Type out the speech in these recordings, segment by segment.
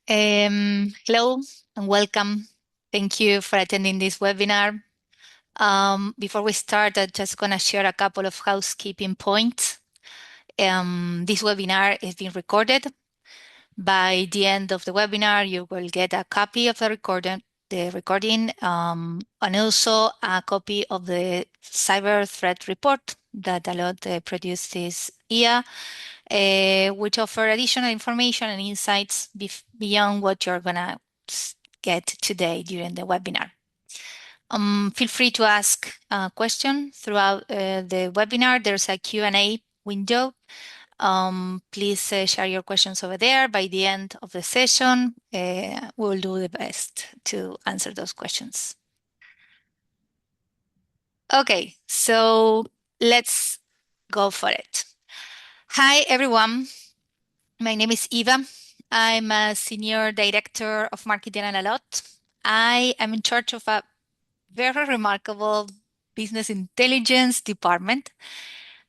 Hello and welcome. Thank you for attending this webinar. Before we start, I'm just going to share a couple of housekeeping points. This webinar is being recorded. By the end of the webinar, you will get a copy of the recording, and also a copy of the cyber threat report that Allot produced this year, which offer additional information and insights beyond what you're going to get today during the webinar. Feel free to ask a question throughout the webinar. There's a Q&A window. Please share your questions over there. By the end of the session, we'll do the best to answer those questions. Okay, so let's go for it. Hi, everyone. My name is Eva. I'm a Senior Director of Marketing at Allot. I am in charge of a very remarkable business intelligence department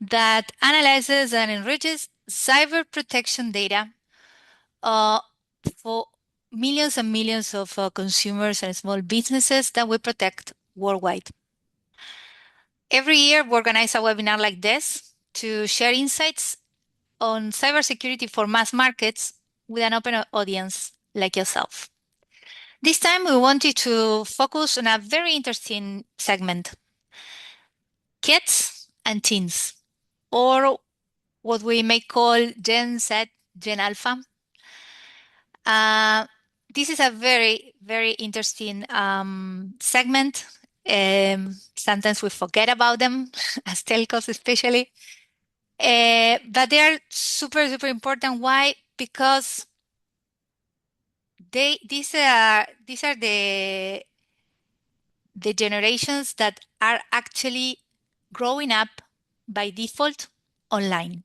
that analyzes and enriches cyber protection data uh, for millions and millions of consumers and small businesses that we protect worldwide. Every year, we organize a webinar like this to share insights on cybersecurity for mass markets with an open audience like yourself. This time, we wanted to focus on a very interesting segment, kids and teens, or what we may call Gen Z, Gen Alpha. This is a very, very interesting segment. Sometimes we forget about them, as telcos especially. But they are super, super important. Why? Because these are the generations that are actually growing up by default online.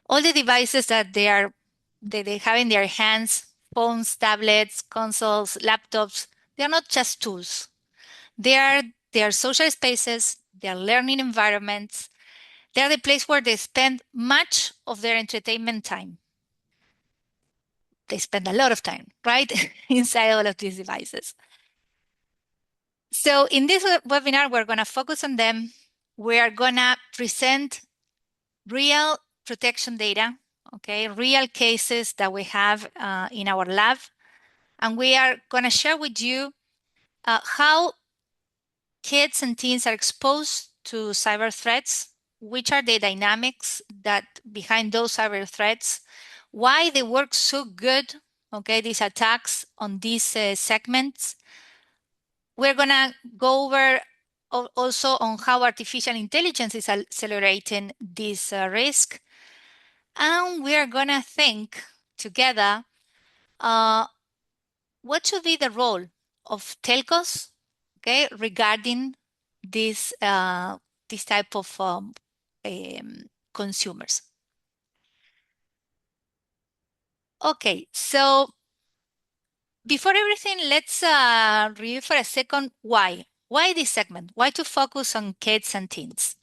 All the devices that they have in their hands, phones, tablets, consoles, laptops, they are not just tools. They are social spaces, they are learning environments, they are the place where they spend much of their entertainment time. They spend a lot of time, right? Inside all of these devices. So in this webinar, we're going to focus on them. We are going to present real protection data, okay, real cases that we have in our lab. And we are going to share with you how kids and teens are exposed to cyber threats, which are the dynamics that behind those cyber threats, why they work so good, okay, these attacks on these segments. We're going to go over also on how artificial intelligence is accelerating this risk. And we are going to think together what should be the role of telcos, okay, regarding this type of consumers. Okay, so before everything, let's review for a second why. Why this segment? Why to focus on kids and teens?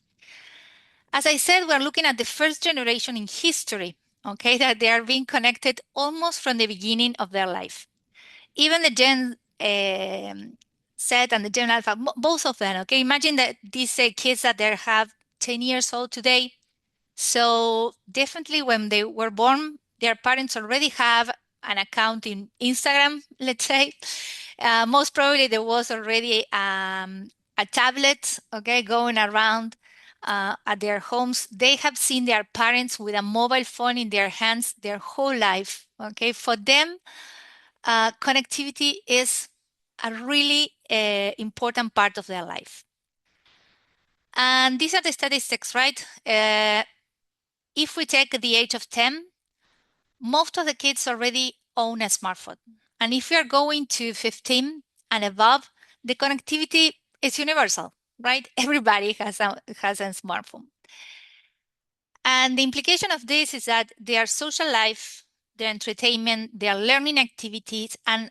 As I said, we're looking at the first generation in history, okay, that they are being connected almost from the beginning of their life. Even the Gen Z and the Gen Alpha, both of them, okay? Imagine that these kids that they have 10 years old today. So definitely when they were born, their parents already have an account in Instagram, let's say. Most probably there was already a tablet, okay, going around at their homes. They have seen their parents with a mobile phone in their hands their whole life, okay? For them, connectivity is a really important part of their life. And these are the statistics, right? If we take the age of 10, most of the kids already own a smartphone. And if you're going to 15 and above, the connectivity is universal, right? Everybody has a smartphone. And the implication of this is that their social life, their entertainment, their learning activities, and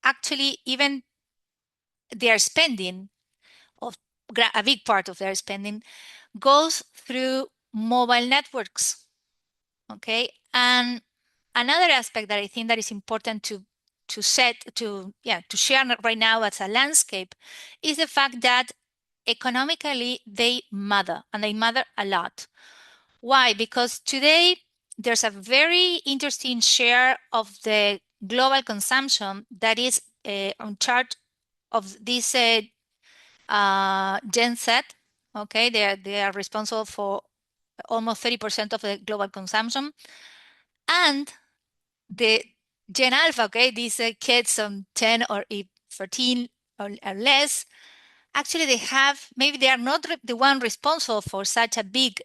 actually even their spending, of a big part of their spending, goes through mobile networks. Okay. And Another aspect that I think that is important to share right now as a landscape is the fact that economically they matter, and they matter a lot. Why? Because today there's a very interesting share of the global consumption that is on chart of this Gen Z. Okay, they are responsible for almost 30% of the global consumption, and the Gen Alpha, okay, these kids on 10 or 13 or less, actually maybe they are not the one responsible for such a big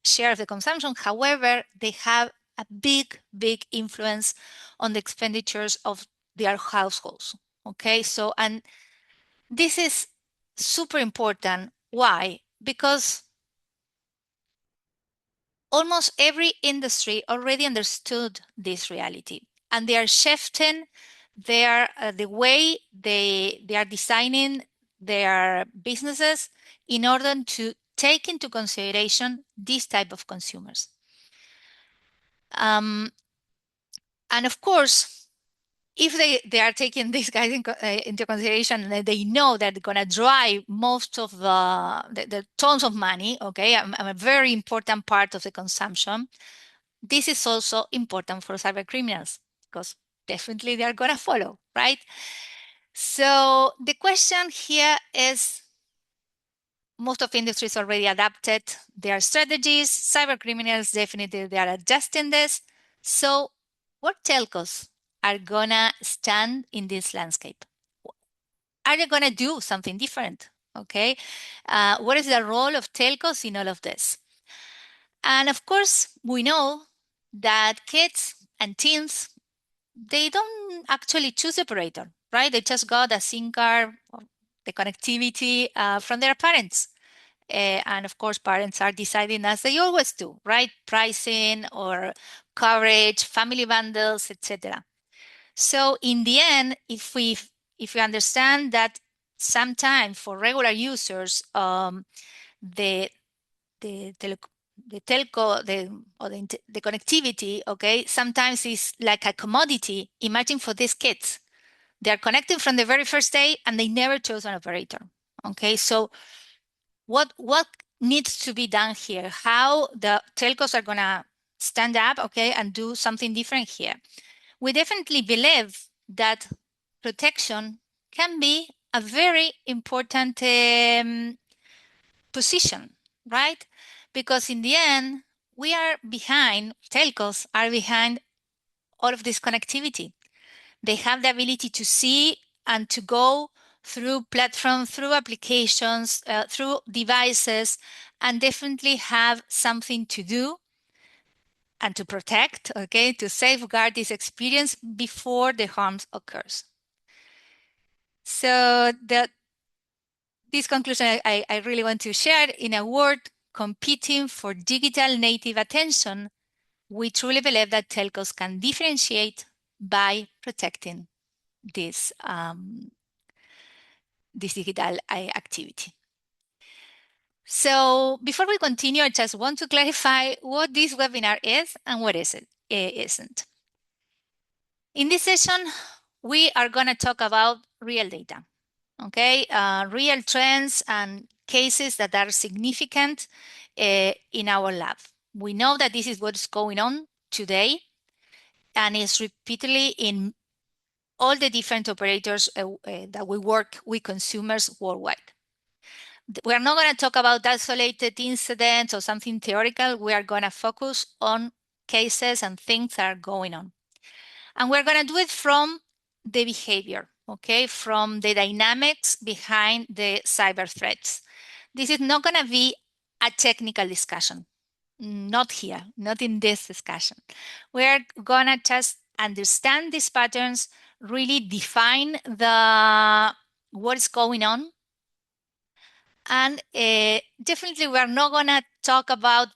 share of the consumption. However, they have a big influence on the expenditures of their households. Okay, so, and this is super important. Why? Because almost every industry already understood this reality, and they are shifting the way they are designing their businesses in order to take into consideration this type of consumers. And of course, if they are taking these guys into consideration, they know that they're going to drive most of the tons of money, okay, a very important part of the consumption. This is also important for cyber criminals because definitely they are going to follow, right? So the question here is, most of industries already adapted their strategies. Cyber criminals definitely they are adjusting this. So what telcos are gonna stand in this landscape? Are they gonna do something different? Okay, what is the role of telcos in all of this? And of course, we know that kids and teens, they don't actually choose operator, right? They just got a SIM card, or the connectivity from their parents. And of course, parents are deciding as they always do, right? Pricing or coverage, family bundles, etc. So in the end, if we understand that sometimes for regular users, the the the telco, the connectivity, okay, sometimes is like a commodity. Imagine for these kids, they are connected from the very first day and they never chose an operator. Okay, so what needs to be done here? How the telcos are gonna stand up, okay, and do something different here? We definitely believe that protection can be a very important position, right? Because in the end, telcos are behind all of this connectivity. They have the ability to see and to go through platforms, through applications, through devices, and definitely have something to do and to protect, okay, to safeguard this experience before the harm occurs. So this conclusion I really want to share in a word: competing for digital native attention. We truly believe that telcos can differentiate by protecting this digital activity. So before we continue, I just want to clarify what this webinar is and what it isn't. In this session, we are going to talk about real data, okay? Real trends and cases that are significant in our lab. We know that this is what's going on today and is repeatedly in all the different operators that we work with consumers worldwide. We are not going to talk about isolated incidents or something theoretical. We are going to focus on cases and things that are going on. And we're going to do it from the behavior, okay, from the dynamics behind the cyber threats. This is not going to be a technical discussion. Not here, not in this discussion. We're going to just understand these patterns, really define what's going on. And definitely we're not going to talk about,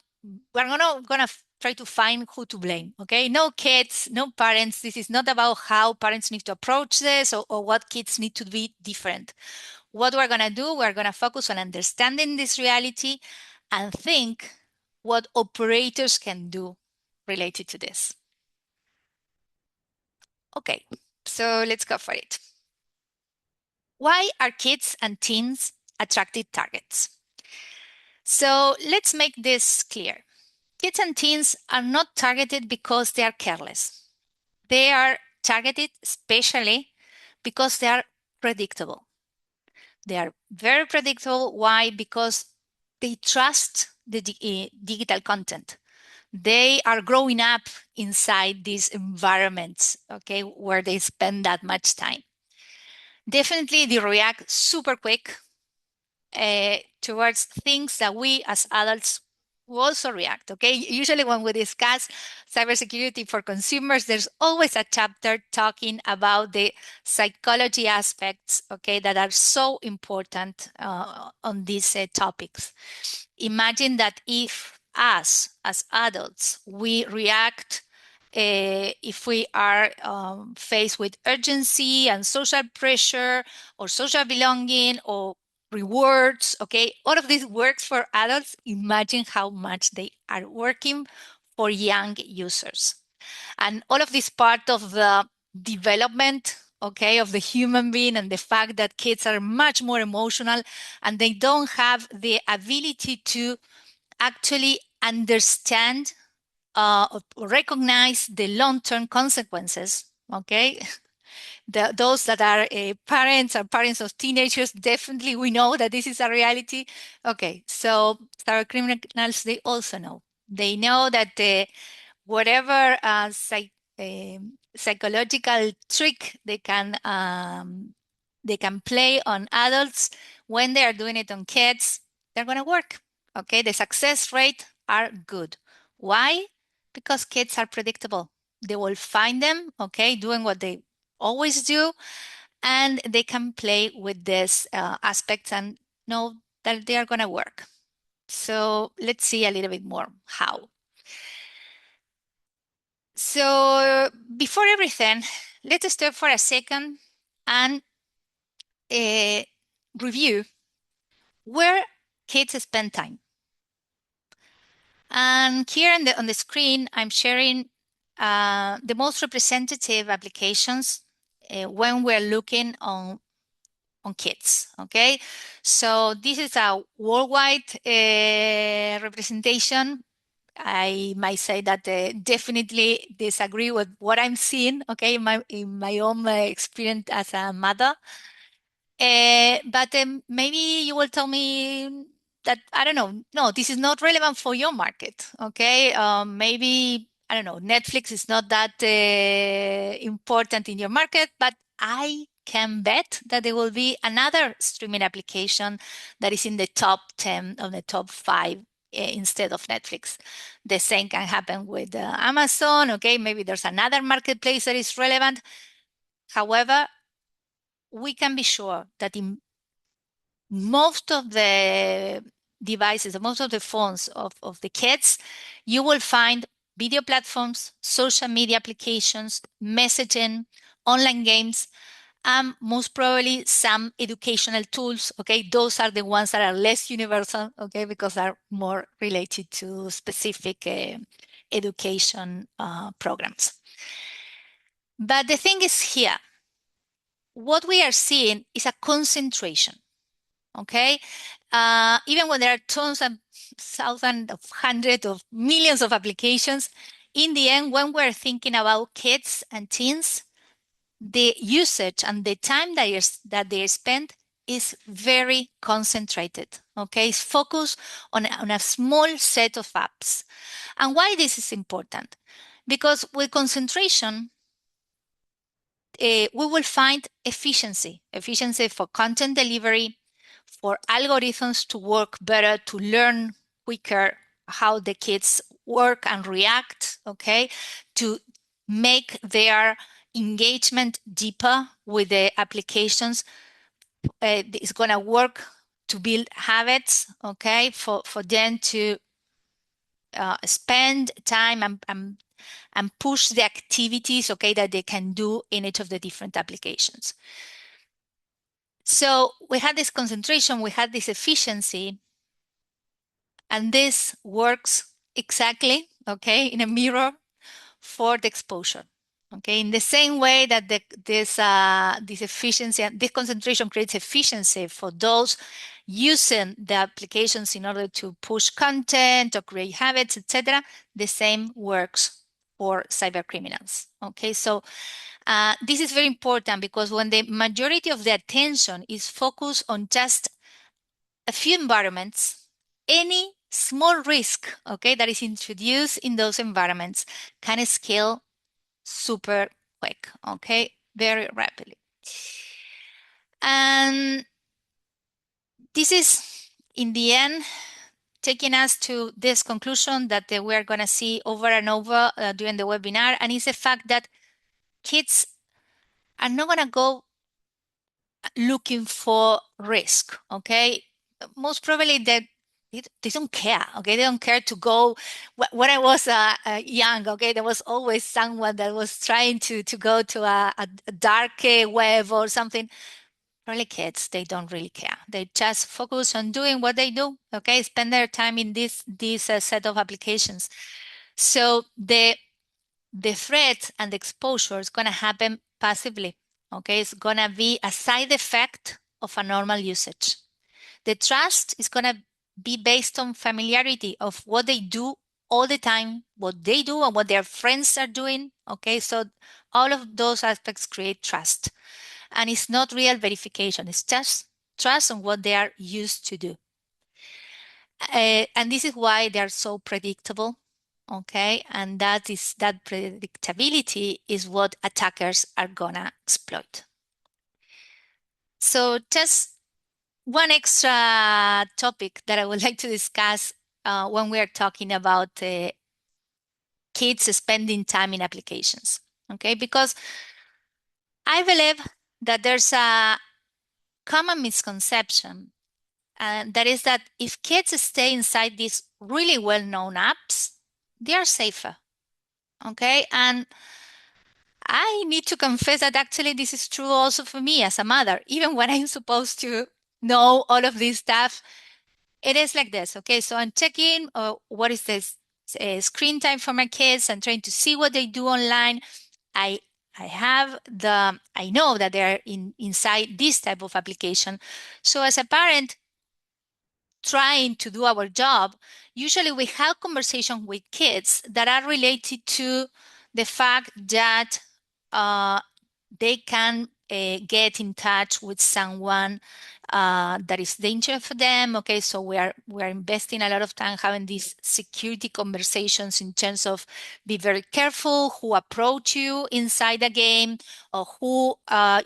we're not going to try to find who to blame, okay? No kids, no parents. This is not about how parents need to approach this or what kids need to be different. What we're going to do, we're going to focus on understanding this reality and think what operators can do related to this. Okay, so let's go for it. Why are kids and teens attractive targets? So let's make this clear. Kids and teens are not targeted because they are careless. They are targeted especially because they are predictable. They are very predictable. Why? Because they trust the digital content. They are growing up inside these environments, okay, where they spend that much time. Definitely, they react super quick towards things that we as adults will also react. Okay, usually when we discuss cybersecurity for consumers, there's always a chapter talking about the psychology aspects, okay, that are so important on these topics. Imagine that if us as adults we react if we are faced with urgency and social pressure or social belonging or rewards, okay, all of this works for adults. Imagine how much they are working for young users. And all of this part of the development, okay, of the human being, and the fact that kids are much more emotional and they don't have the ability to actually understand or recognize the long-term consequences, okay? Those that are parents or parents of teenagers, definitely we know that this is a reality. Okay, so cyber criminals, they also know. They know that whatever psychological trick they can play on adults when they are doing it on kids, they're going to work. Okay, the success rate are good. Why? Because kids are predictable. They will find them, okay, doing what they always do, and they can play with these aspects and know that they are going to work. So let's see a little bit more how. So before everything, let's stop for a second and uh, review where kids spend time. And here on the screen, I'm sharing the most representative applications when we're looking on kids. Okay, so this is a worldwide representation. I might say that definitely disagree with what I'm seeing, okay, in my own experience as a mother. But maybe you will tell me that, I don't know, no, this is not relevant for your market, okay? Maybe, I don't know, Netflix is not that important in your market, but I can bet that there will be another streaming application that is in the top 10 or the top 5 instead of Netflix. The same can happen with Amazon, okay? Maybe there's another marketplace that is relevant. However, we can be sure that in most of the devices, most of the phones of the kids, you will find video platforms, social media applications, messaging, online games, and most probably some educational tools. Okay, those are the ones that are less universal, okay, because they're more related to specific education programs. But the thing is here, what we are seeing is a concentration. Okay, even when there are tons and thousands of hundreds of millions of applications, in the end, when we're thinking about kids and teens, the usage and the time that they spend is very concentrated. Okay, it's focused on a small set of apps. And why this is important? Because with concentration, we will find efficiency for content delivery, for algorithms to work better, to learn quicker how the kids work and react, okay, to make their engagement deeper with the applications. It's going to work to build habits, okay, for them to spend time and push the activities, okay, that they can do in each of the different applications. So we had this concentration, we had this efficiency, and this works exactly, okay, in a mirror for the exposure. Okay, in the same way that this efficiency and this concentration creates efficiency for those using the applications in order to push content or create habits, etc., the same works for cyber criminals. Okay, so this is very important because when the majority of the attention is focused on just a few environments, any small risk, okay, that is introduced in those environments can scale super quick, okay, very rapidly. And this is, in the end, taking us to this conclusion that we're going to see over and over during the webinar, and it's the fact that kids are not going to go looking for risk, okay? Most probably they don't care, okay? They don't care to go. When I was young, okay, there was always someone that was trying to go to a dark web or something. Probably kids, they don't really care. They just focus on doing what they do, okay? Spend their time in this set of applications. So the threat and the exposure is going to happen passively. Okay, it's going to be a side effect of a normal usage. The trust is going to be based on familiarity of what they do all the time, what they do and what their friends are doing. Okay, so all of those aspects create trust. And it's not real verification, it's just trust on what they are used to do. And this is why they are so predictable. Okay, and that predictability is what attackers are gonna exploit. So just one extra topic that I would like to discuss when we are talking about kids spending time in applications. Okay, because I believe that there's a common misconception, and that is that if kids stay inside these really well-known apps, they are safer. Okay, and I need to confess that actually this is true also for me as a mother. Even when I'm supposed to know all of this stuff, it is like this. Okay, so I'm checking what is this screen time for my kids. I'm trying to see what they do online. I I know that they're inside this type of application. So as a parent trying to do our job, usually we have conversation with kids that are related to the fact that uh, they can get in touch with someone that is dangerous for them. Okay, so we are investing a lot of time having these security conversations in terms of be very careful who approach you inside the game or who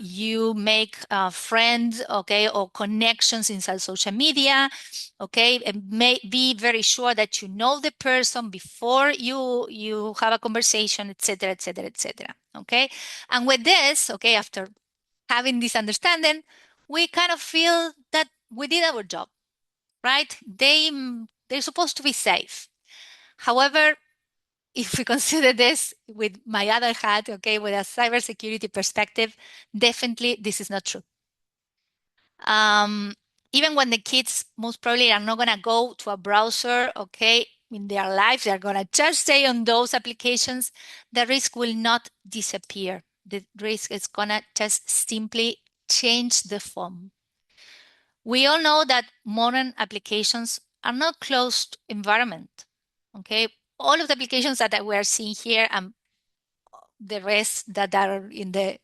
you make friends, okay, or connections inside social media. Okay, and be very sure that you know the person before you have a conversation, etc., etc., etc. Okay, and with this, okay, after having this understanding, we kind of feel that we did our job, right? They're supposed to be safe. However, if we consider this with my other hat, okay, with a cybersecurity perspective, definitely this is not true. Um, Even when the kids most probably are not going to go to a browser, okay, in their life, they're going to just stay on those applications, the risk will not disappear. The risk is going to just simply change the form. We all know that modern applications are not closed environment, okay? All of the applications that we are seeing here and the rest that are in the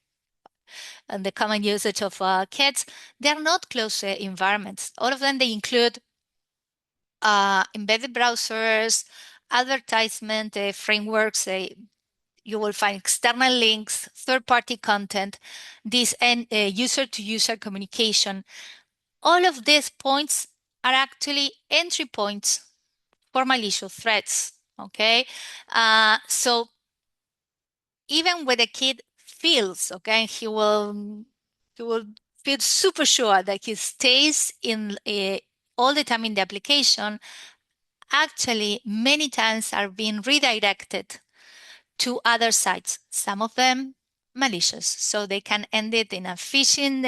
common usage of kids, they are not closed environments. All of them, they include embedded browsers, advertisement frameworks. You will find external links, third-party content, this and user-to-user communication. All of these points are actually entry points for malicious threats. Okay, so even when the kid feels, okay, he will feel super sure that he stays in all the time in the application. Actually, many times are being redirected to other sites. Some of them malicious, so they can end it in a phishing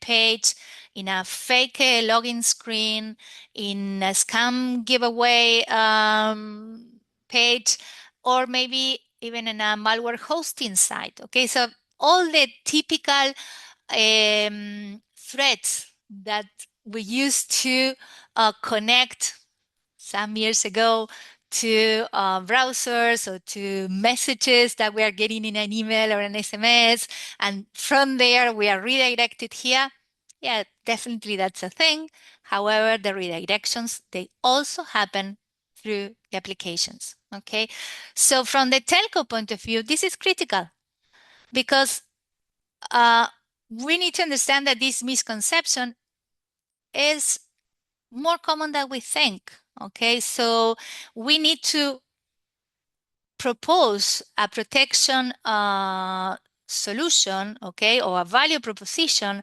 page, in a fake login screen, in a scam giveaway page, or maybe even in a malware hosting site. Okay, so all the typical threats that we used to connect some years ago to browsers or to messages that we are getting in an email or an SMS, and from there we are redirected here. Yeah, definitely that's a thing. However, the redirections, they also happen through the applications. Okay, so from the telco point of view, this is critical because uh, we need to understand that this misconception is more common than we think. Okay, so we need to propose a protection solution, okay, or a value proposition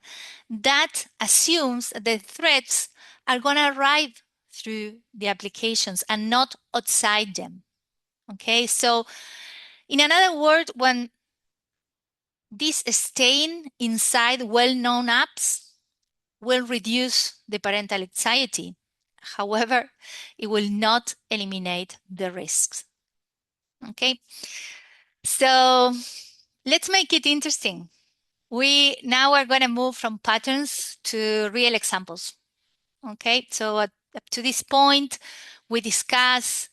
that assumes the threats are going to arrive through the applications and not outside them. Okay, so in another word, when this staying inside well-known apps will reduce the parental anxiety. However, it will not eliminate the risks. Okay, so let's make it interesting. We now are going to move from patterns to real examples. Okay, so up to this point, we discuss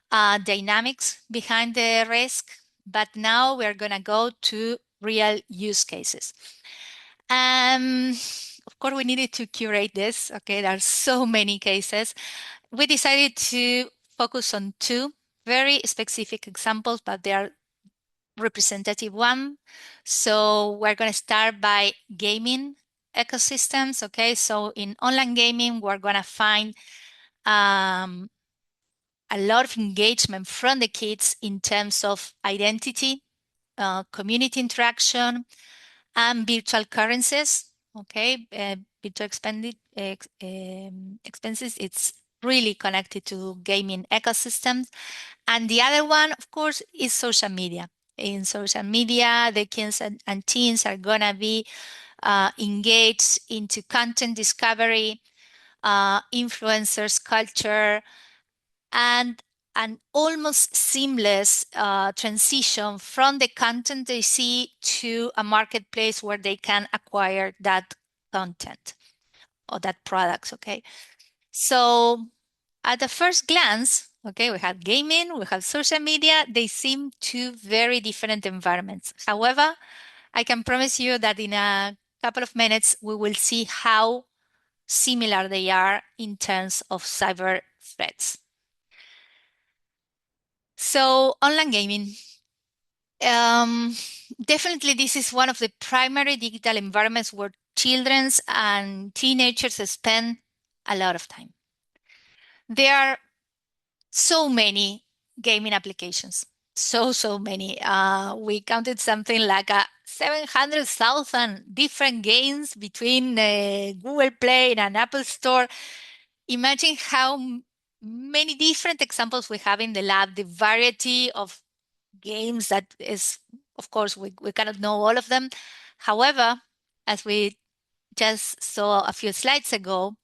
dynamics behind the risk, but now we're going to go to real use cases. Of course, we needed to curate this. Okay, there are so many cases. We decided to focus on two very specific examples, but they are representative one. So we're going to start by gaming ecosystems. Okay, so in online gaming, we're going to find a lot of engagement from the kids in terms of identity, community interaction, and virtual currencies. Okay, virtual expenses, it's really connected to gaming ecosystems. And the other one, of course, is social media. In social media, the kids and teens are going to be engaged into content discovery, influencers culture, and an almost seamless transition from the content they see to a marketplace where they can acquire that content or that products. Okay, so at the first glance, okay, we have gaming, we have social media. They seem two very different environments. However, I can promise you that in a couple of minutes we will see how similar they are in terms of cyber threats. So online gaming. Um, Definitely, this is one of the primary digital environments where children and teenagers spend a lot of time. There are so many gaming applications, so many. We counted something like 700,000 different games between Google Play and Apple Store. Imagine how many different examples we have in the lab, the variety of games that is, of course, we cannot know all of them. However, as we just saw a few slides ago,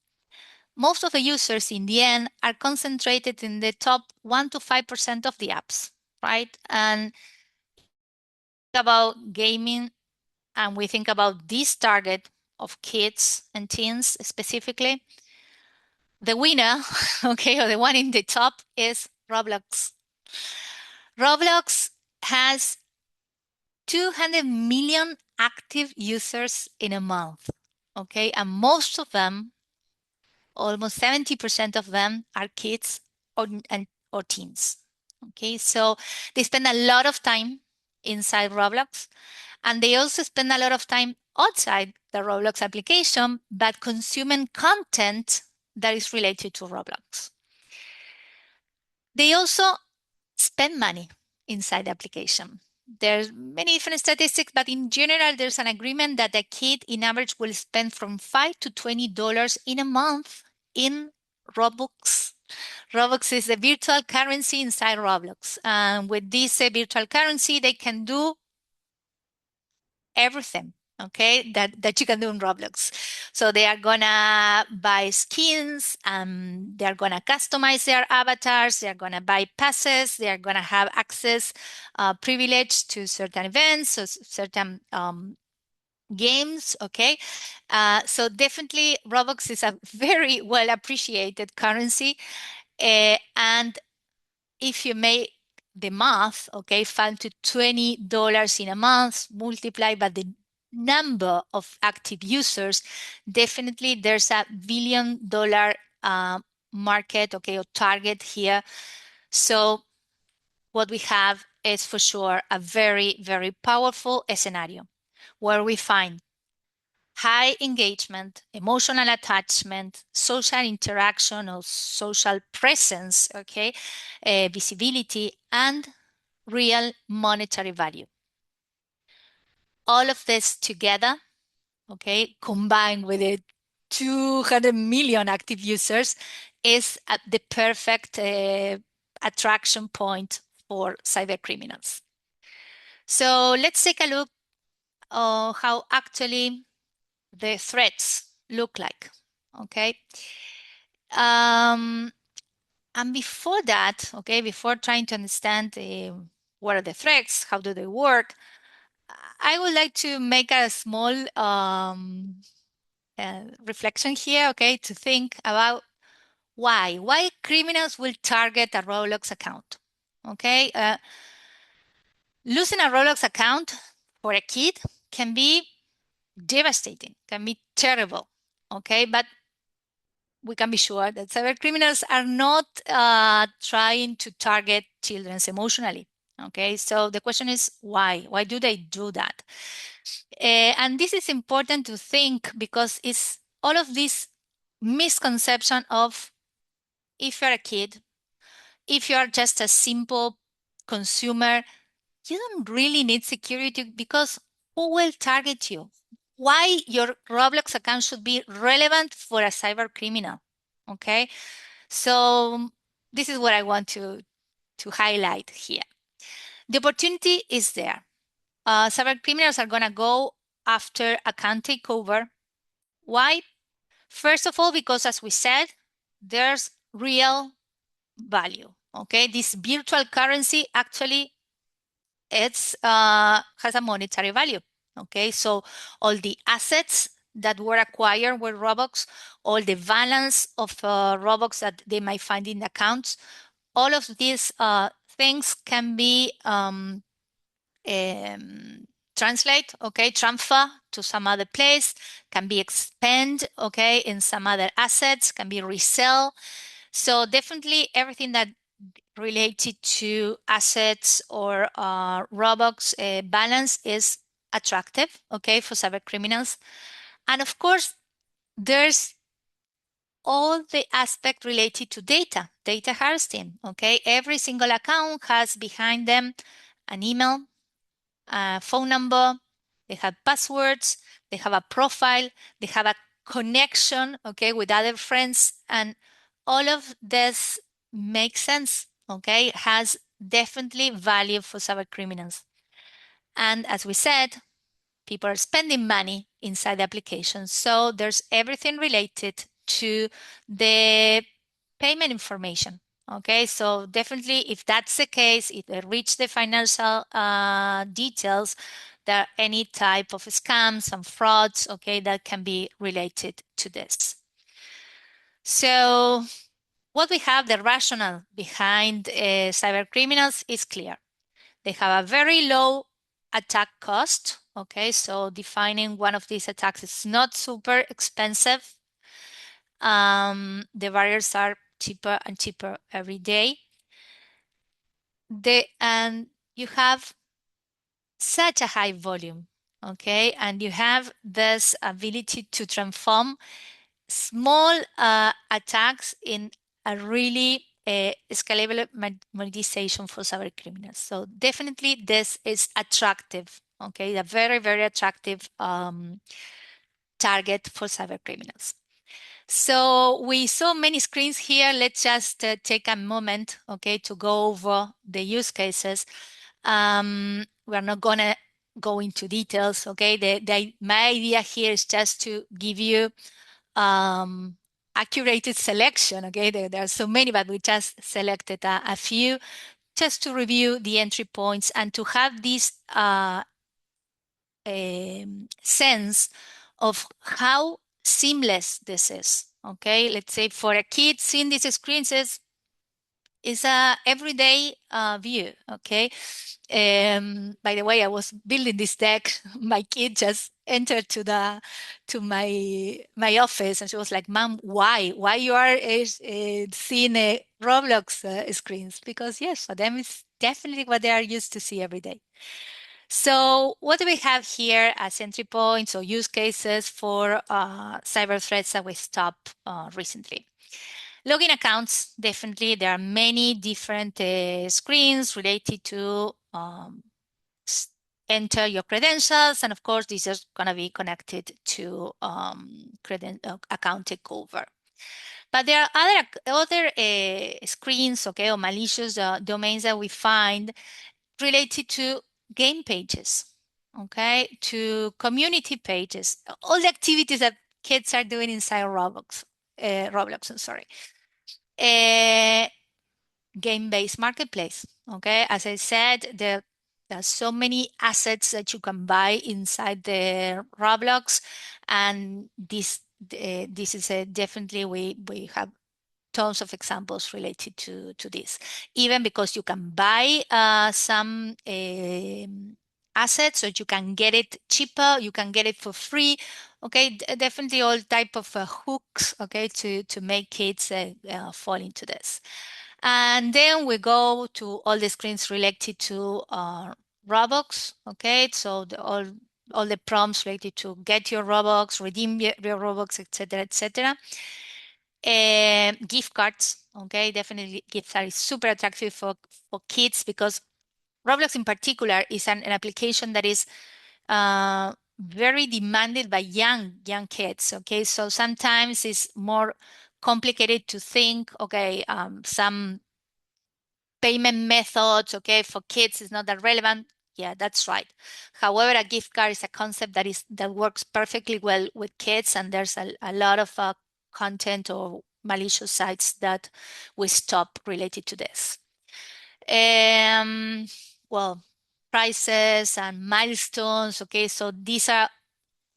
most of the users in the end are concentrated in the top 1 to 5% of the apps, right? And about gaming, and we think about this target of kids and teens specifically, the winner, okay, or the one in the top is Roblox. Roblox has 200 million active users in a month, okay? And most of them, almost 70% of them, are kids or teens, okay? So they spend a lot of time inside Roblox, and they also spend a lot of time outside the Roblox application, but consuming content that is related to Roblox. They also spend money inside the application. There's many different statistics, but in general, there's an agreement that a kid in average will spend from $5 to $20 in a month in Robux. Robux is a virtual currency inside Roblox. And with this virtual currency, they can do everything. okay, that you can do in Roblox. So they are gonna buy skins, they're gonna customize their avatars, they're gonna buy passes, they're gonna have access, privilege to certain events, so certain games, okay? So definitely Robux is a very well appreciated currency. And if you make the math, okay, $5 to $20 in a month, multiplied by the number of active users, definitely there's a $1 billion market, okay, or target here. So what we have is for sure a very, very powerful scenario where we find high engagement, emotional attachment, social interaction or social presence, okay, visibility, and real monetary value. All of this together, okay, combined with the 200 million active users, is at the perfect attraction point for cyber criminals. So let's take a look how actually the threats look like. Okay. Um, and before that, okay, before trying to understand what are the threats, how do they work, I would like to make a small reflection here, okay, to think about why criminals will target a Roblox account. Okay, losing a Roblox account for a kid can be devastating, can be terrible. Okay, but we can be sure that cyber criminals are not trying to target children emotionally. Okay, so the question is why? Why do they do that? And this is important to think because it's all of this misconception of if you're a kid, if you're just a simple consumer, you don't really need security because who will target you? Why your Roblox account should be relevant for a cyber criminal? Okay, so this is what I want to highlight here. The opportunity is there. Cyber criminals are going to go after account takeover. Why? First of all, because as we said, there's real value. Okay, this virtual currency actually it's has a monetary value. Okay, so all the assets that were acquired with Robux, all the balance of Robux that they might find in accounts, all of these things can be translate, okay, transfer to some other place, can be expand, okay, in some other assets, can be resell. So definitely everything that related to assets or Robux balance is attractive, okay, for cyber criminals. And of course, there's all the aspect related to data harvesting, okay? Every single account has behind them an email, a phone number, they have passwords, they have a profile, they have a connection, okay, with other friends, and all of this makes sense, okay? Has definitely value for cyber criminals. And as we said, people are spending money inside the application. So there's everything related to the payment information. Okay, so definitely if that's the case, if they reach the financial details, there are any type of scams and frauds, okay, that can be related to this. So what we have, the rationale behind cyber criminals is clear. They have a very low attack cost. Okay, so defining one of these attacks is not super expensive. The barriers are cheaper and cheaper every day. And you have such a high volume, okay, and you have this ability to transform small attacks in a really scalable monetization for cyber criminals. So definitely this is attractive, okay, a very, very attractive target for cyber criminals. So we saw many screens here. Let's just take a moment, okay, to go over the use cases. We're not going to go into details. Okay, my idea here is just to give you accurate selection. Okay, there are so many, but we just selected a few just to review the entry points and to have this sense of how seamless this is. Okay, let's say for a kid seeing these screens is a everyday view. Okay. By the way, I was building this deck. My kid just entered to my office, and she was like, "Mom, why you are seeing Roblox screens?" Because yes, for them it's definitely what they are used to see every day. So what do we have here as entry points or use cases for cyber threats that we stopped recently? Login accounts, definitely. There are many different screens related to enter your credentials. And of course, these are going to be connected to account takeover. But there are other screens, okay, or malicious domains that we find related to game pages, okay, to community pages, all the activities that kids are doing inside Roblox, I'm sorry. Game-based marketplace, okay? As I said, there are so many assets that you can buy inside the Roblox, and this is definitely we have tons of examples related to this. Even because you can buy some assets, so you can get it cheaper, you can get it for free. Okay, definitely all type of hooks, okay, to make kids fall into this. And then we go to all the screens related to Robux. Okay, so all the prompts related to get your Robux, redeem your Robux, etc., etc. Gift cards, okay, definitely gift cards is super attractive for kids because Roblox in particular is an application that is very demanded by young kids. Okay, so sometimes it's more complicated to think. Okay, some payment methods, okay, for kids is not that relevant. Yeah, that's right. However, a gift card is a concept that works perfectly well with kids, and there's a lot of content or malicious sites that we stop related to this. Um, well, prices and milestones. Okay, so these are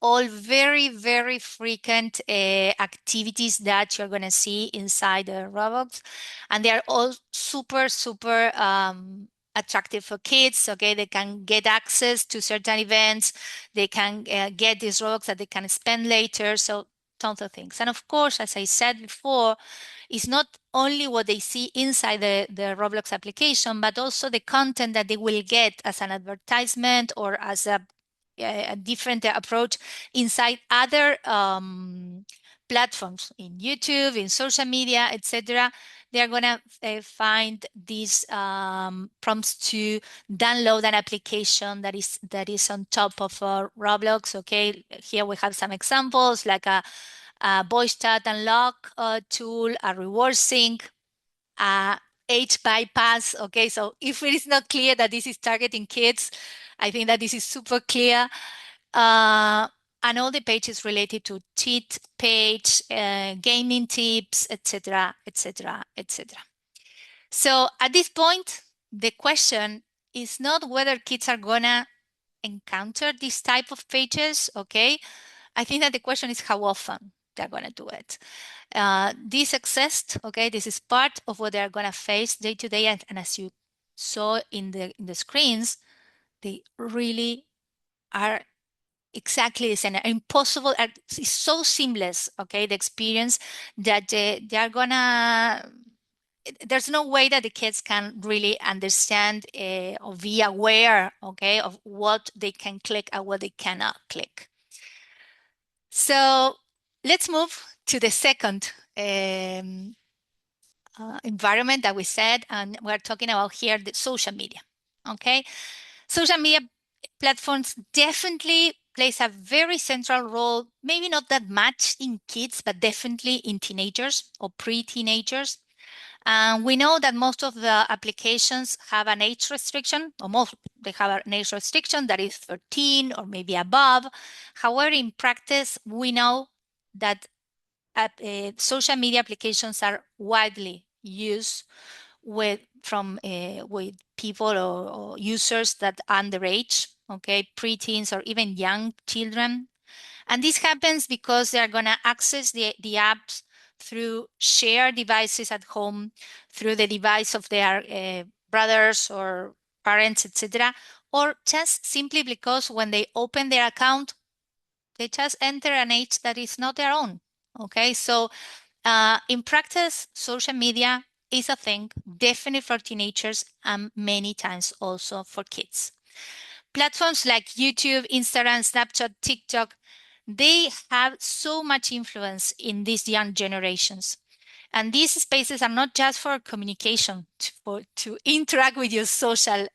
all very frequent activities that you're going to see inside the Roblox, and they are all super attractive for kids. Okay, they can get access to certain events, they can get these Robux that they can spend later, so tons of things. And of course, as I said before, it's not only what they see inside the Roblox application, but also the content that they will get as an advertisement or as a different approach inside other platforms in YouTube, in social media, etc. They are gonna find these prompts to download an application that is on top of Roblox. Okay, here we have some examples like a voice chat unlock tool, a reward sync, age bypass. Okay, so if it is not clear that this is targeting kids, I think that this is super clear. And all the pages related to cheat page, gaming tips, etc., etc., etc. So at this point, the question is not whether kids are gonna encounter this type of pages. Okay, I think that the question is how often they're gonna do it. This exists. Okay, this is part of what they're gonna face day to day, and as you saw in the screens, they really are exactly the same. Impossible. It's so seamless. Okay, the experience that they are gonna. There's no way that the kids can really understand or be aware, okay, of what they can click and what they cannot click. So let's move to the second environment that we said, and we're talking about here the social media. Okay, social media platforms definitely plays a very central role, maybe not that much in kids, but definitely in teenagers or pre-teenagers. And we know that most of the applications have an age restriction, or most they have an age restriction that is 13 or maybe above. However, in practice, we know that social media applications are widely used with people or users that are underage, okay, preteens or even young children. And this happens because they are going to access the apps through shared devices at home, through the device of their brothers or parents, etc., or just simply because when they open their account, they just enter an age that is not their own. Okay, so in practice, social media is a thing, definitely for teenagers and many times also for kids. Platforms like YouTube, Instagram, Snapchat, TikTok, they have so much influence in these young generations. And these spaces are not just for communication, to interact with your social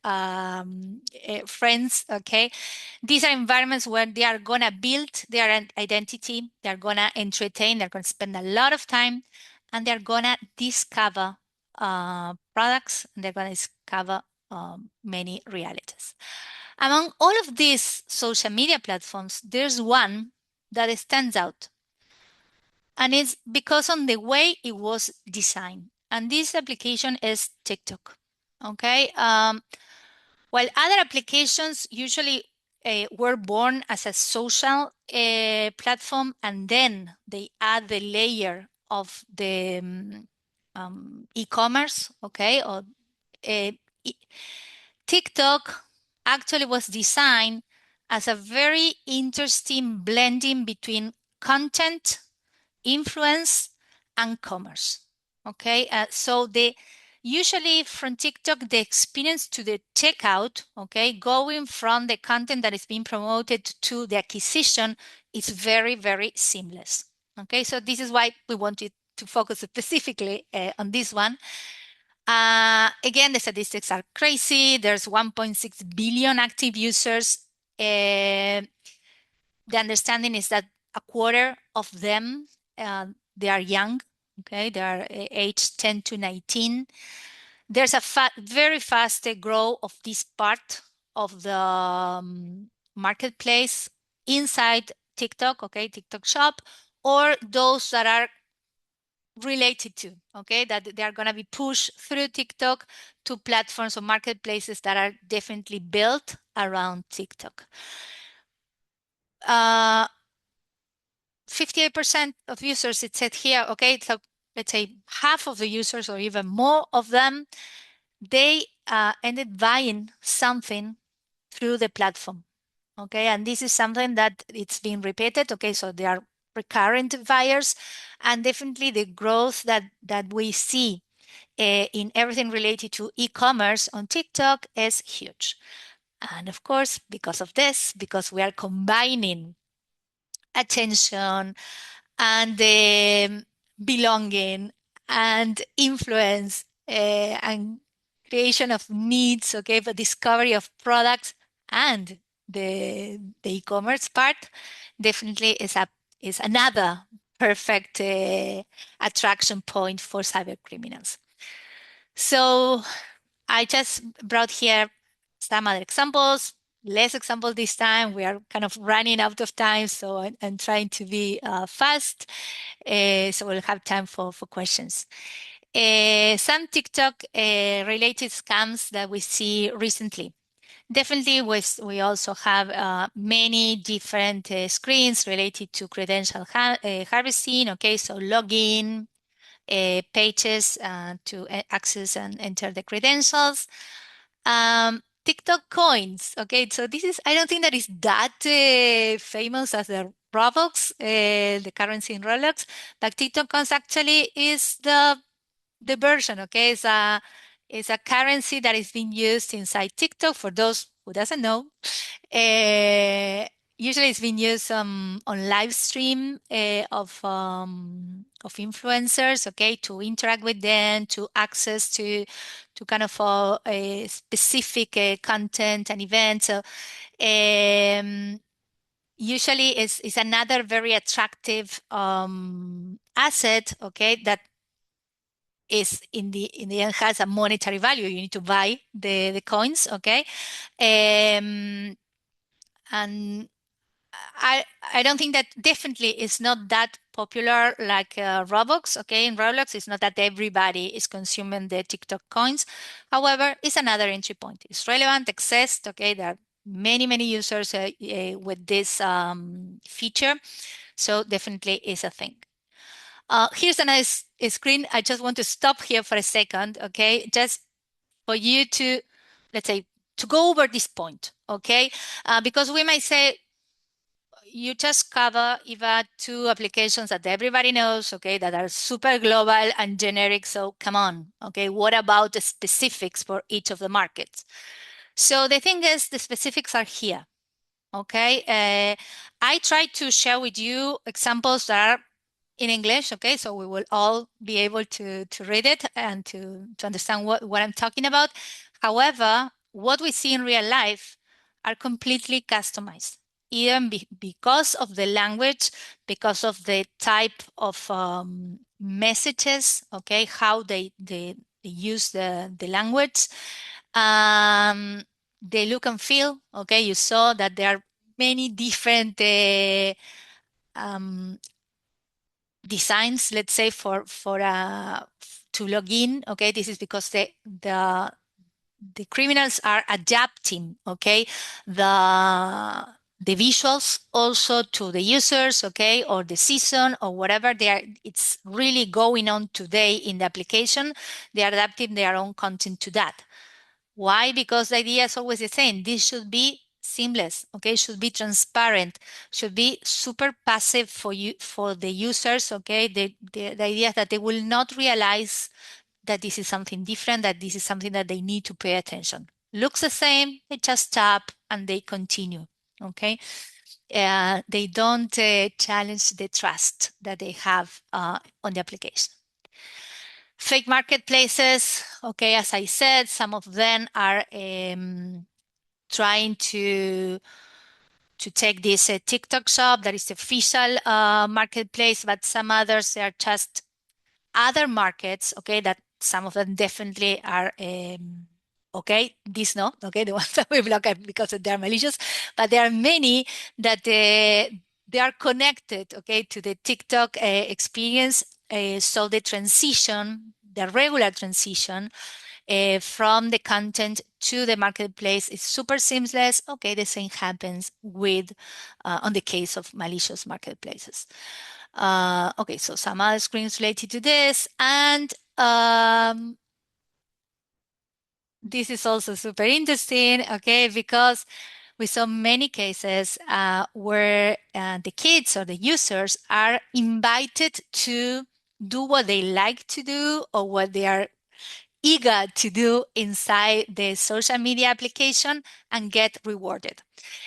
friends, okay? These are environments where they are going to build their identity, they're going to entertain, they're going to spend a lot of time, and they're going to discover products, and they're going to discover many realities. Among all of these social media platforms, there's one that stands out, and it's because on the way it was designed. And this application is TikTok. Okay. While other applications usually were born as a social platform, and then they add the layer of the e-commerce, okay, or uh, TikTok actually was designed as a very interesting blending between content, influence, and commerce. Okay, so the usually from TikTok, the experience to the checkout, okay, going from the content that is being promoted to the acquisition is very, very seamless. Okay, so this is why we wanted to focus specifically on this one. Again, the statistics are crazy. There's 1.6 billion active users. The understanding is that a quarter of them, they are young, okay? They are aged 10 to 19. There's a very fast growth of this part of the marketplace inside TikTok, okay, TikTok shop, or those that are related to, okay, that they are going to be pushed through TikTok to platforms or marketplaces that are definitely built around TikTok. 58% of users, it said here, okay, so let's say half of the users or even more of them, they ended buying something through the platform, okay? And this is something that it's been repeated, okay? So they are recurrent buyers, and definitely the growth that we see in everything related to e-commerce on TikTok is huge. And of course, because of this, because we are combining attention and belonging and influence and creation of needs, okay, but discovery of products and the e-commerce part definitely is another perfect attraction point for cyber criminals. So I just brought here some other examples, less examples this time. We are kind of running out of time, so I'm trying to be fast. So we'll have time for questions. Some TikTok related scams that we see recently. Definitely, we also have many different screens related to credential harvesting. Okay, so login, pages to access and enter the credentials. TikTok coins. Okay, so this is, I don't think that is that famous as the Robux, the currency in Roblox, but TikTok coins actually is the version. Okay, it's a currency that is being used inside TikTok. For those who doesn't know, uh, usually it's been used on live stream of influencers, okay, to interact with them, to access to kind of a specific content and events. So usually is another very attractive asset, okay, that is in the end has a monetary value. You need to buy the coins, okay? And I don't think that definitely is not that popular like Roblox. Okay, in Roblox, it's not that everybody is consuming the TikTok coins. However, it's another entry point. It's relevant, accessed. Okay, there are many users with this feature, so definitely is a thing. Here's a nice screen. I just want to stop here for a second. Okay, just for you to, let's say, to go over this point. Okay, because we might say you just cover even two applications that everybody knows, okay, that are super global and generic. So come on, okay, what about the specifics for each of the markets? So the thing is, the specifics are here, okay? I try to share with you examples that are in English, okay? So we will all be able to read it and to understand what I'm talking about. However, what we see in real life are completely customized, even because of the language, because of the type of messages, okay, how they use the language. The look and feel, okay, you saw that there are many different um, designs, let's say, for to log in. Okay, this is because the criminals are adapting, okay, the visuals also to the users, okay, or the season or whatever they are. It's really going on today in the application. They are adapting their own content to that. Why? Because the idea is always the same. This should be seamless, okay? Should be transparent, should be super passive for you, for the users, okay? The idea is that they will not realize that this is something different, that this is something that they need to pay attention. Looks the same, they just tap and they continue, okay? They don't challenge the trust that they have on the application. Fake marketplaces, okay, as I said, some of them are trying to take this TikTok shop that is official marketplace, but some others are just other markets, okay, that some of them definitely are okay, these no, okay, the ones that we block because they're malicious, but there are many that they are connected, okay, to the TikTok experience. So the transition, the regular transition from the content to the marketplace is super seamless. Okay, the same happens with on the case of malicious marketplaces. Okay, so some other screens related to this, and this is also super interesting, okay, because we saw many cases where the kids or the users are invited to do what they like to do or what they are eager to do inside the social media application and get rewarded.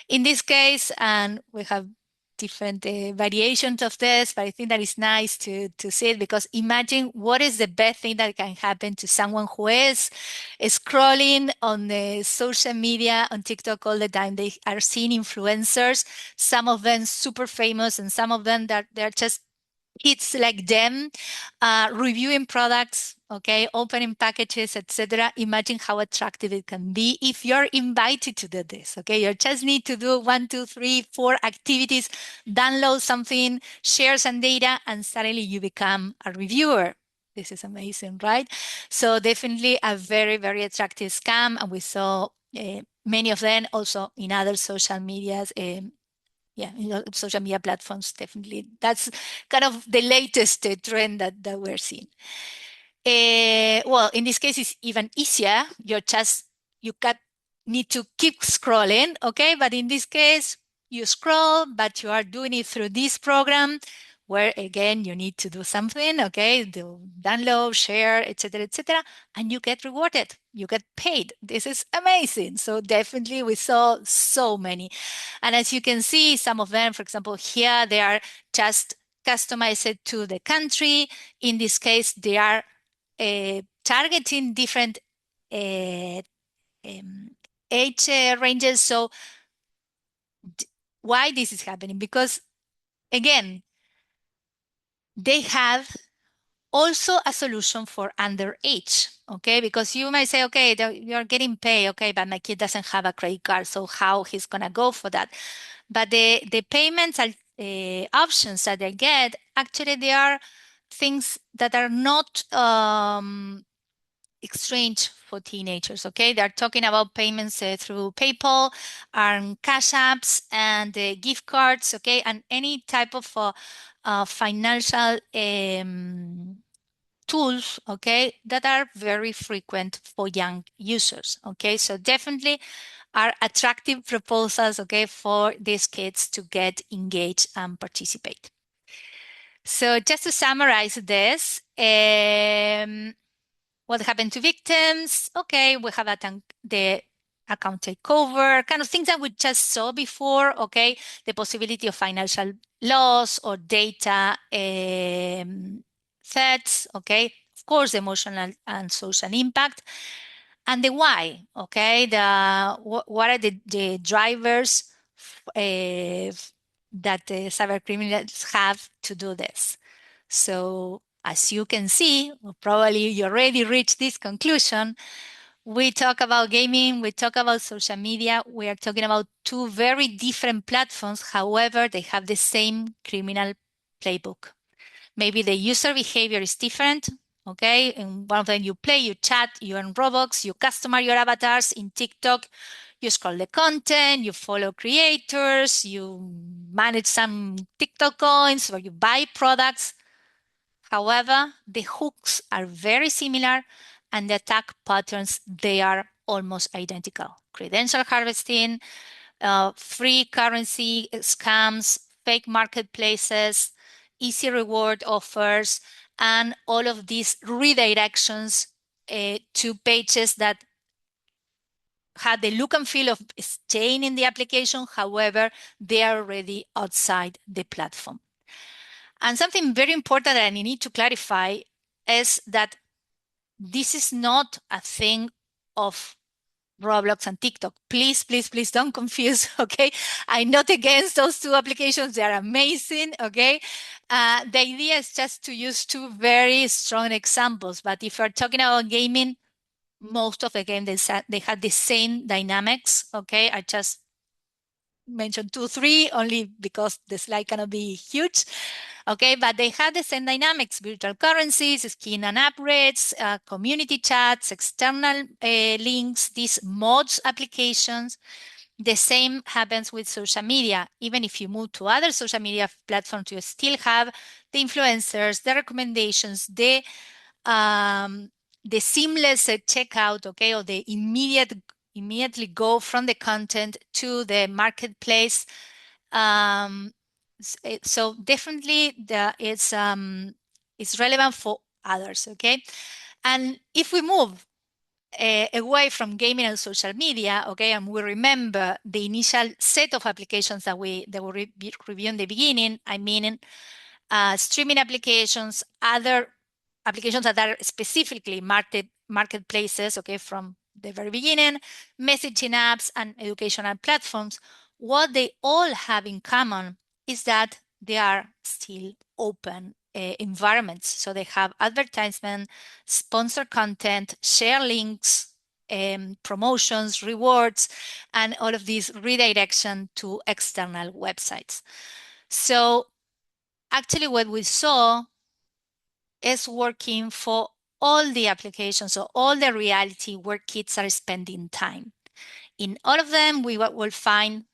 In this case, and we have different variations of this, but I think that it's nice to see it because imagine what is the best thing that can happen to someone who is scrolling on the social media on TikTok all the time. They are seeing influencers, some of them super famous and some of them that they're just kids like them reviewing products, okay, opening packages, etc. Imagine how attractive it can be if you're invited to do this, okay? You just need to do 1, 2, 3, 4 activities, download something, share some data, and suddenly you become a reviewer. This is amazing, right? So definitely a very attractive scam, and we saw many of them also in other social medias. Yeah, social media platforms, definitely. That's kind of the latest trend that we're seeing. Well, in this case, it's even easier. You can need to keep scrolling, okay? But in this case, you scroll, but you are doing it through this program where again you need to do something, okay? Do download, share, etc., and you get rewarded. You get paid. This is amazing. So definitely we saw so many. And as you can see, some of them, for example, here they are just customized to the country. In this case, they are targeting different uh, um, age ranges. So why this is happening? Because again, they have also a solution for underage, okay? Because you might say, okay, you're getting paid, okay, but my kid doesn't have a credit card, so how he's gonna go for that? But the payments options that they get, actually, they are things that are not exchange for teenagers, okay? They're talking about payments through PayPal and Cash Apps and gift cards, okay? And any type of financial tools, okay, that are very frequent for young users, okay? So definitely are attractive proposals, okay, for these kids to get engaged and participate. So just to summarize this, what happened to victims? Okay, we have the account takeover, kind of things that we just saw before, okay? The possibility of financial loss or data threats, okay? Of course, emotional and social impact. And the why, okay? What are the drivers that the cyber criminals have to do this? So as you can see, probably you already reached this conclusion. We talk about gaming, we talk about social media. We are talking about two very different platforms. However, they have the same criminal playbook. Maybe the user behavior is different. Okay, in one of them you play, you chat, you earn Robux, you customize your avatars in TikTok, you scroll the content, you follow creators, you manage some TikTok coins, or you buy products. However, the hooks are very similar and the attack patterns, they are almost identical. Credential harvesting, free currency scams, fake marketplaces, easy reward offers, and all of these redirections to pages that had the look and feel of staying in the application. However, they are already outside the platform. And something very important that I need to clarify is that this is not a thing of Roblox and TikTok. Please, please, please don't confuse, okay? I'm not against those two applications. They are amazing, okay? The idea is just to use two very strong examples. But if you're talking about gaming, most of the games, they had the same dynamics, okay? I just mentioned 2, 3 only because the slide cannot be huge. Okay, but they have the same dynamics: virtual currencies, skin and upgrades, community chats, external links, these mods applications. The same happens with social media. Even if you move to other social media platforms, you still have the influencers, the recommendations, the seamless checkout, okay, or the immediately go from the content to the marketplace. So definitely it's relevant for others, okay? And if we move away from gaming and social media, okay, and we remember the initial set of applications that we reviewed in the beginning, I mean, streaming applications, other applications that are specifically marketplaces, okay, from the very beginning, messaging apps and educational platforms, what they all have in common is that they are still open environments. So they have advertisement, sponsor content, share links, promotions, rewards, and all of these redirection to external websites. So actually what we saw is working for all the applications, so all the reality where kids are spending time. In all of them, we will find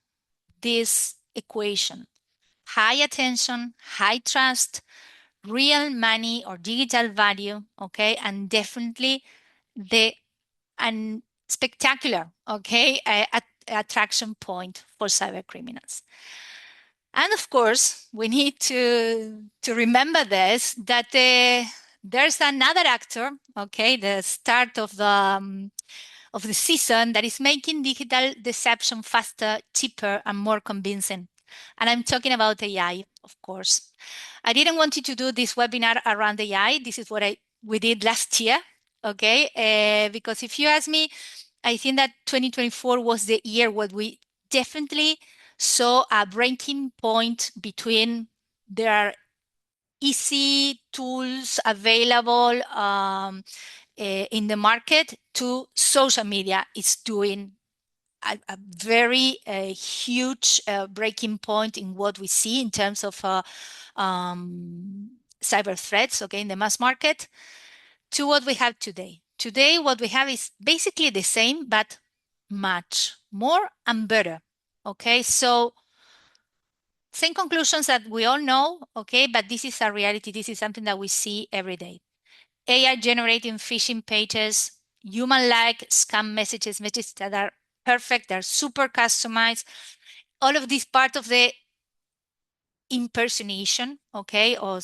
this equation: high attention, high trust, real money or digital value, okay, and definitely the and spectacular, okay, attraction point for cyber criminals. And of course, we need to remember this, that there's another actor, okay, the start of the season, that is making digital deception faster, cheaper, and more convincing. And I'm talking about AI, of course. I didn't want you to do this webinar around AI. This is what we did last year, okay? Because if you ask me, I think that 2024 was the year where we definitely saw a breaking point between there are easy tools available in the market to social media is doing a very huge breaking point in what we see in terms of cyber threats, okay, in the mass market, to what we have today. Today, what we have is basically the same, but much more and better. Okay, so same conclusions that we all know, okay, but this is a reality. This is something that we see every day. AI generating phishing pages, human-like scam messages, messages that are perfect, they're super customized. All of this part of the impersonation, okay, or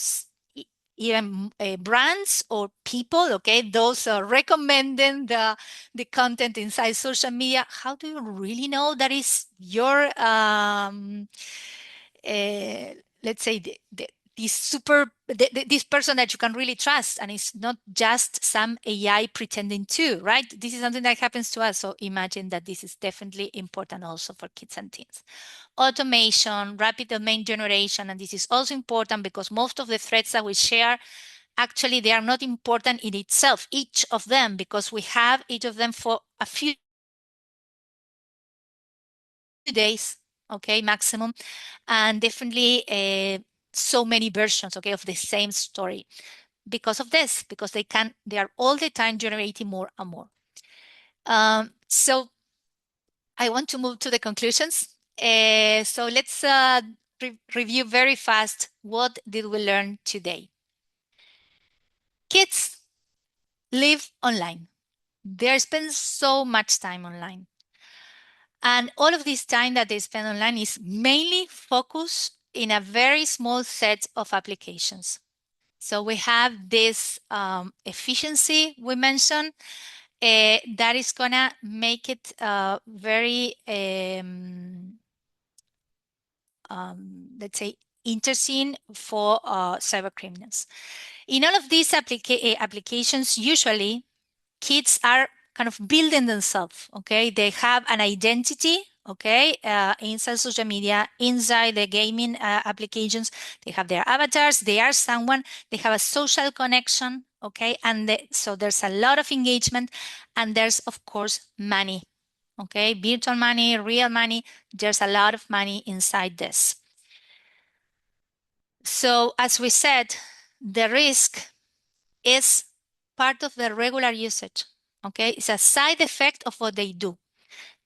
even brands or people, okay, those recommending the content inside social media. How do you really know that is your let's say this this person that you can really trust, and it's not just some AI pretending to, right? This is something that happens to us. So imagine that this is definitely important also for kids and teens. Automation, rapid domain generation, and this is also important because most of the threats that we share, actually, they are not important in itself, each of them, because we have each of them for a few days, okay, maximum, and definitely so many versions, okay, of the same story because of this, because they are all the time generating more and more. So I want to move to the conclusions. So let's review very fast. What did we learn today? Kids live online. They spend so much time online. And all of this time that they spend online is mainly focused in a very small set of applications. So we have this efficiency we mentioned that is going to make it very, let's say, interesting for cyber criminals. In all of these applications, usually kids are kind of building themselves, okay? They have an identity, okay, inside social media, inside the gaming applications. They have their avatars, they are someone, they have a social connection, okay? And so there's a lot of engagement, and there's, of course, money, okay? Virtual money, real money, there's a lot of money inside this. So as we said, the risk is part of the regular usage. Okay, it's a side effect of what they do.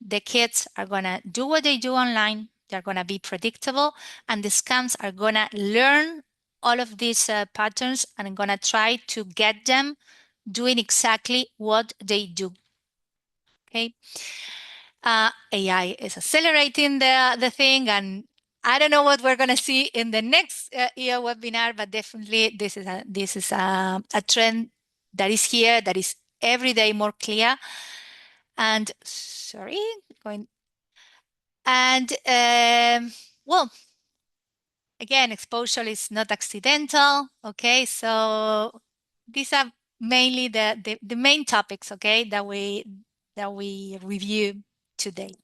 The kids are gonna do what they do online. They're gonna be predictable, and the scams are gonna learn all of these patterns and gonna try to get them doing exactly what they do. Okay, AI is accelerating the thing, and I don't know what we're gonna see in the next year webinar, but definitely this is a trend that is here, that is every day more clear. And sorry, going and well, again, exposure is not accidental. Okay, so these are mainly the main topics. Okay, that we review today.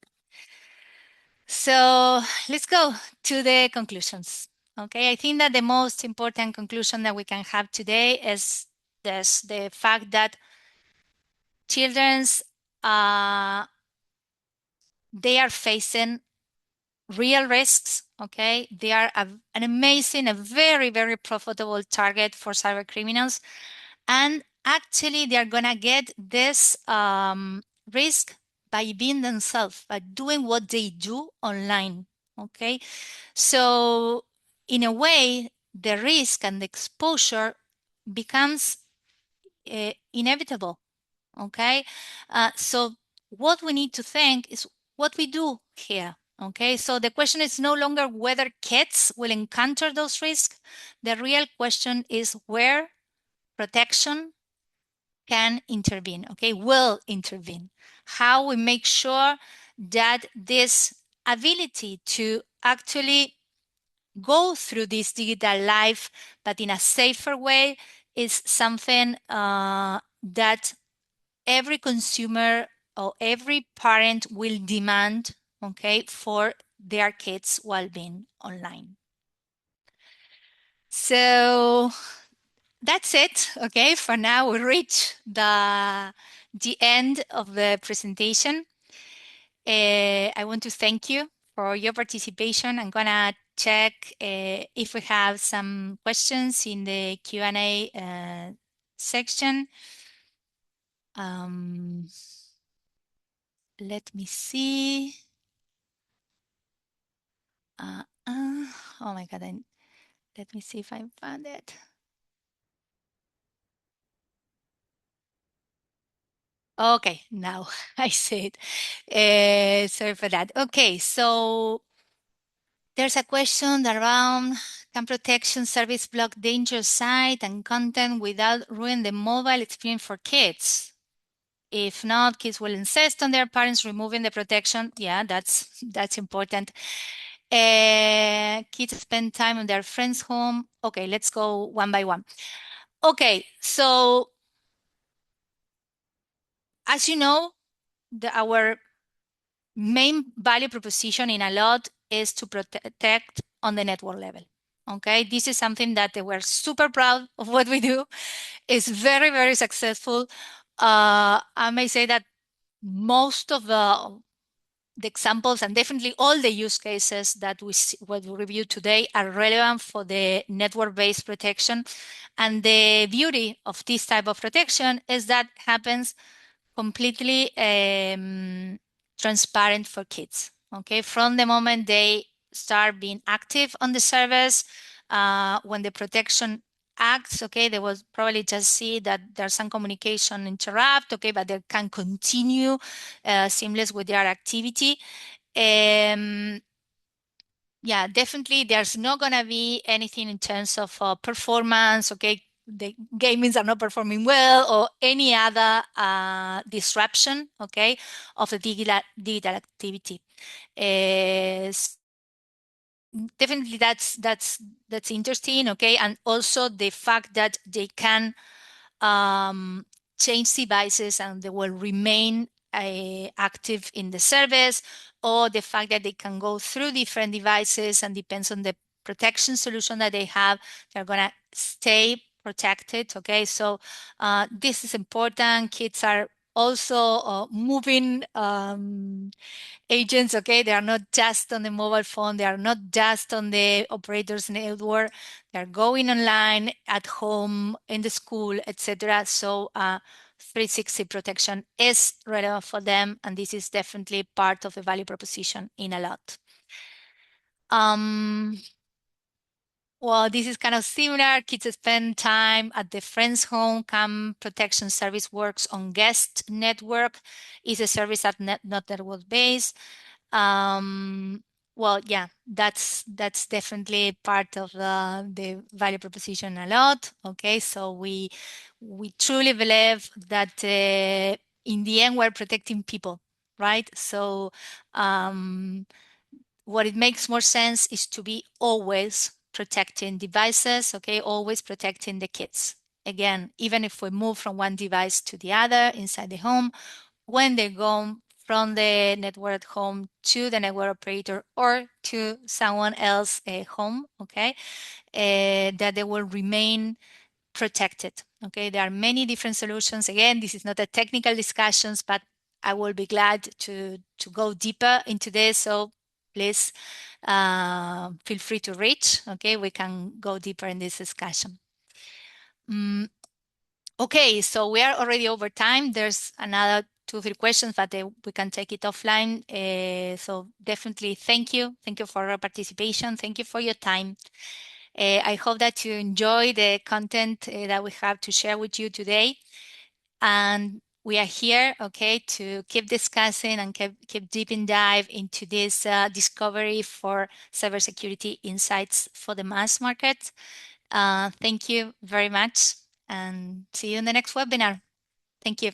So let's go to the conclusions. Okay, I think that the most important conclusion that we can have today is this: the fact that children's they are facing real risks. Okay, they are an amazing, a very, very profitable target for cyber criminals, and actually they are gonna get this risk by being themselves, by doing what they do online. Okay, so in a way, the risk and the exposure becomes inevitable. Okay, so what we need to think is what we do here. Okay, so the question is no longer whether kids will encounter those risks. The real question is where protection can intervene. Okay, will intervene. How we make sure that this ability to actually go through this digital life, but in a safer way, is something that every consumer or every parent will demand, okay, for their kids while being online. So that's it. Okay, for now we reach the end of the presentation. I want to thank you for your participation. I'm gonna check if we have some questions in the Q&A section. Let me see. Oh my God, let me see if I found it. Okay, now I see it. Sorry for that. Okay, so there's a question around, can protection service block dangerous site and content without ruining the mobile experience for kids? If not, kids will insist on their parents removing the protection. Yeah, that's important. Kids spend time in their friend's home. Okay, let's go one by one. Okay, so as you know, our main value proposition in Allot is to protect on the network level. Okay, this is something that we're super proud of what we do. It's very, very successful. I may say that most of the examples and definitely all the use cases that what we reviewed today are relevant for the network-based protection. And the beauty of this type of protection is that happens completely transparent for kids. Okay, from the moment they start being active on the service, when the protection acts, okay, they will probably just see that there's some communication interrupt, okay, but they can continue seamless with their activity. Yeah, definitely there's not going to be anything in terms of performance, okay, the gamings are not performing well or any other disruption, okay, of the digital activity. Definitely that's interesting, okay, and also the fact that they can change devices and they will remain active in the service, or the fact that they can go through different devices and depends on the protection solution that they have, they're going to stay protected. Okay, so this is important. Kids are also moving agents, okay? They are not just on the mobile phone. They are not just on the operator's network. They're going online, at home, in the school, etc. So 360 protection is relevant for them, and this is definitely part of the value proposition in Allot. Well, this is kind of similar. Kids spend time at the friend's home. Cam protection service works on guest network. Is a service that not network based. Um, well, yeah, that's definitely part of the value proposition Allot. Okay, so we truly believe that in the end we're protecting people, right? So what it makes more sense is to be always protecting devices, okay, always protecting the kids. Again, even if we move from one device to the other inside the home, when they go from the network home to the network operator or to someone else home, okay, that they will remain protected. Okay, there are many different solutions. Again, this is not a technical discussions, but I will be glad to go deeper into this. So please feel free to reach. Okay, we can go deeper in this discussion. Okay, so we are already over time. There's another 2, 3 questions, but we can take it offline. So definitely thank you. Thank you for your participation. Thank you for your time. I hope that you enjoy the content that we have to share with you today. And we are here, okay, to keep discussing and keep deep in dive into this discovery for cybersecurity insights for the mass market. Thank you very much and see you in the next webinar. Thank you.